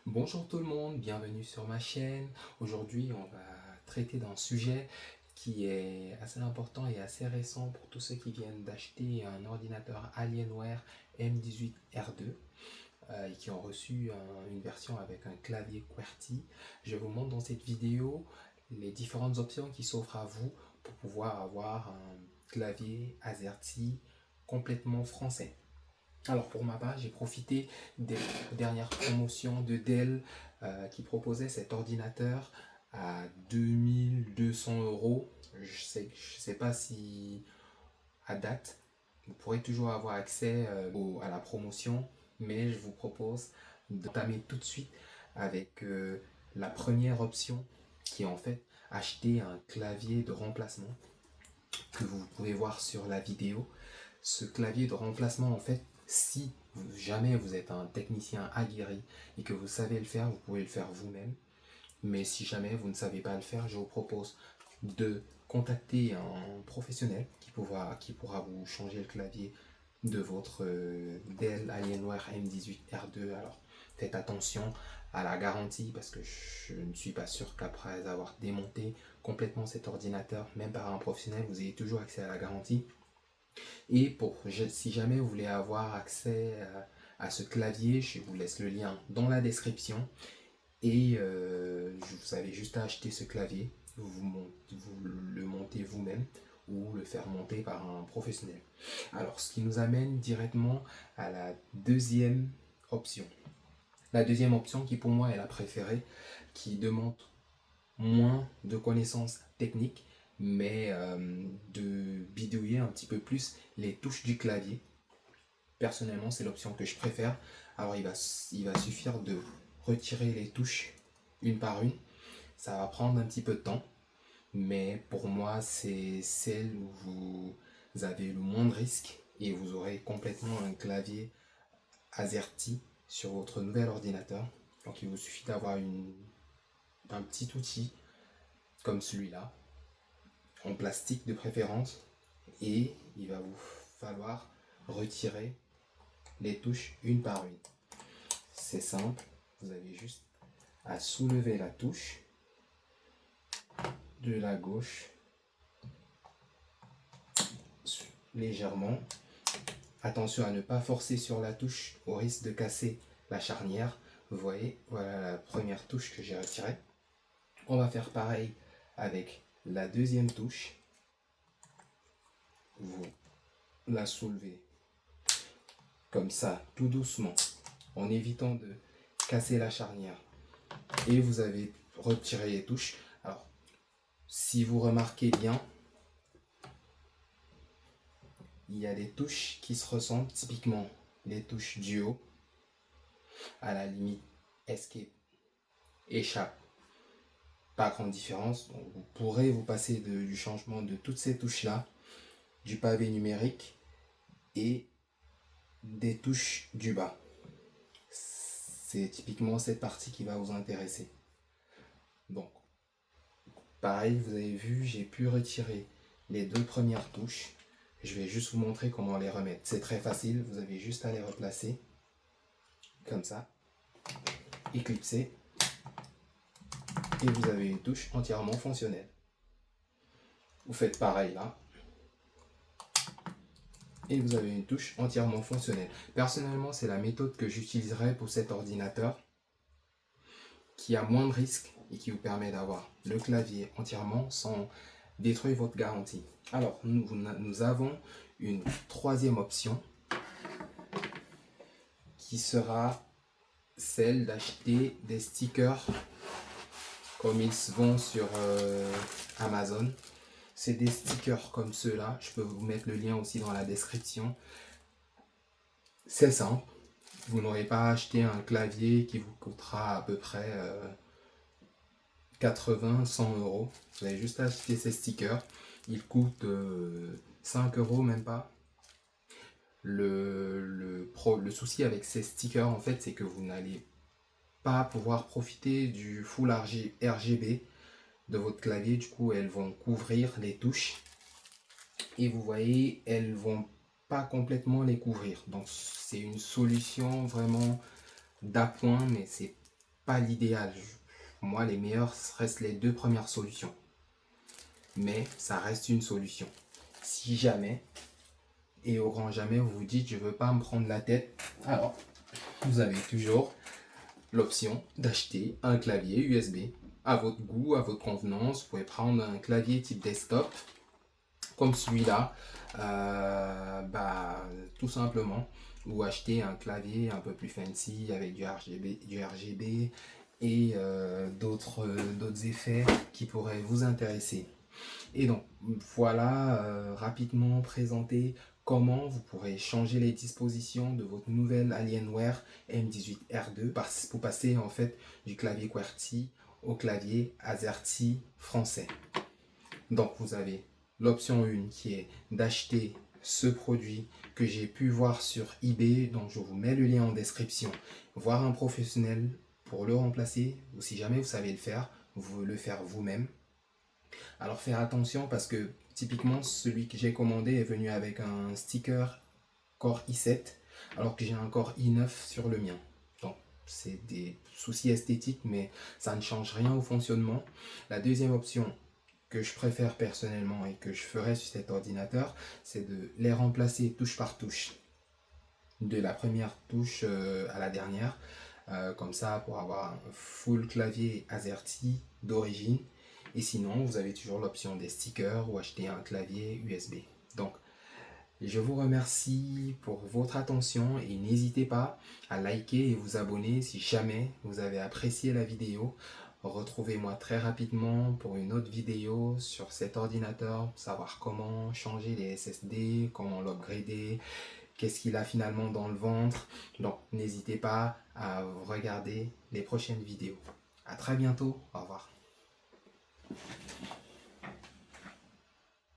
Bonjour tout le monde, bienvenue sur ma chaîne. Aujourd'hui, on va traiter d'un sujet qui est assez important et assez récent pour tous ceux qui viennent d'acheter un ordinateur Alienware M18R2 et qui ont reçu une version avec un clavier QWERTY. Je vous montre dans cette vidéo les différentes options qui s'offrent à vous pour pouvoir avoir un clavier AZERTY complètement français. Alors pour ma part, j'ai profité des dernières promotions de Dell qui proposaient cet ordinateur à 2200 euros. Je sais pas si à date, vous pourrez toujours avoir accès à la promotion, mais je vous propose d'entamer tout de suite avec la première option qui est en fait acheter un clavier de remplacement que vous pouvez voir sur la vidéo. Ce clavier de remplacement, en fait, si jamais vous êtes un technicien aguerri et que vous savez le faire, vous pouvez le faire vous-même. Mais si jamais vous ne savez pas le faire, je vous propose de contacter un professionnel qui pourra vous changer le clavier de votre Dell Alienware M18R2. Alors faites attention à la garantie parce que je ne suis pas sûr qu'après avoir démonté complètement cet ordinateur, même par un professionnel, vous ayez toujours accès à la garantie. Et si jamais vous voulez avoir accès à ce clavier, je vous laisse le lien dans la description. Et vous avez juste à acheter ce clavier, vous le montez vous-même ou le faire monter par un professionnel. Alors, ce qui nous amène directement à la deuxième option. La deuxième option qui pour moi est la préférée, qui demande moins de connaissances techniques, mais de bidouiller un petit peu plus les touches du clavier. Personnellement, c'est l'option que je préfère. Alors, il va suffire de retirer les touches une par une. Ça va prendre un petit peu de temps, mais pour moi, c'est celle où vous avez le moins de risques et vous aurez complètement un clavier AZERTY sur votre nouvel ordinateur. Donc, il vous suffit d'avoir un petit outil comme celui-là, en plastique de préférence, et il va vous falloir retirer les touches une par une. C'est simple, vous avez juste à soulever la touche de la gauche légèrement. Attention à ne pas forcer sur la touche au risque de casser la charnière. Vous voyez, voilà la première touche que j'ai retirée. On va faire pareil avec la deuxième touche. Vous la soulevez comme ça, tout doucement, en évitant de casser la charnière. Et vous avez retiré les touches. Alors, si vous remarquez bien, il y a des touches qui se ressemblent, typiquement les touches du haut, à la limite escape, échappe, pas grande différence. Donc vous pourrez vous passer du changement de toutes ces touches là, du pavé numérique et des touches du bas. C'est typiquement cette partie qui va vous intéresser. Donc pareil, vous avez vu, j'ai pu retirer les deux premières touches. Je vais juste vous montrer comment les remettre. C'est très facile, vous avez juste à les replacer comme ça, éclipser, et vous avez une touche entièrement fonctionnelle. Vous faites pareil là, et vous avez une touche entièrement fonctionnelle. Personnellement, c'est la méthode que j'utiliserai pour cet ordinateur qui a moins de risques et qui vous permet d'avoir le clavier entièrement sans détruire votre garantie. Alors, nous avons une troisième option qui sera celle d'acheter des stickers comme ils se vendent sur Amazon. C'est des stickers comme ceux-là. Je peux vous mettre le lien aussi dans la description. C'est simple. Vous n'aurez pas acheté un clavier qui vous coûtera à peu près 80-100 euros. Vous avez juste acheté ces stickers. Ils coûtent 5 euros, même pas. Le souci avec ces stickers, en fait, c'est que vous n'allez pas pouvoir profiter du full RGB de votre clavier. Du coup, elles vont couvrir les touches. Et vous voyez, elles vont pas complètement les couvrir. Donc, c'est une solution vraiment d'appoint, mais c'est pas l'idéal. Moi, les meilleurs restent les deux premières solutions. Mais ça reste une solution. Si jamais, et au grand jamais, vous vous dites, je ne veux pas me prendre la tête, alors vous avez toujours l'option d'acheter un clavier USB à votre goût, à votre convenance. Vous pouvez prendre un clavier type desktop comme celui-là, tout simplement, ou acheter un clavier un peu plus fancy avec du RGB et d'autres effets qui pourraient vous intéresser. Et donc, voilà rapidement présenté comment vous pourrez changer les dispositions de votre nouvelle Alienware M18R2 pour passer en fait du clavier QWERTY au clavier AZERTY français. Donc, vous avez l'option 1 qui est d'acheter ce produit que j'ai pu voir sur eBay, donc je vous mets le lien en description, voir un professionnel pour le remplacer, ou si jamais vous savez le faire, vous le faire vous-même. Alors faire attention parce que typiquement celui que j'ai commandé est venu avec un sticker Core i7 alors que j'ai un Core i9 sur le mien. Donc c'est des soucis esthétiques mais ça ne change rien au fonctionnement. La deuxième option que je préfère personnellement et que je ferai sur cet ordinateur, c'est de les remplacer touche par touche. De la première touche à la dernière, comme ça pour avoir un full clavier AZERTY d'origine. Et sinon, vous avez toujours l'option des stickers ou acheter un clavier USB. Donc, je vous remercie pour votre attention et n'hésitez pas à liker et vous abonner si jamais vous avez apprécié la vidéo. Retrouvez-moi très rapidement pour une autre vidéo sur cet ordinateur, pour savoir comment changer les SSD, comment l'upgrader, qu'est-ce qu'il a finalement dans le ventre. Donc n'hésitez pas à regarder les prochaines vidéos. À très bientôt, au revoir.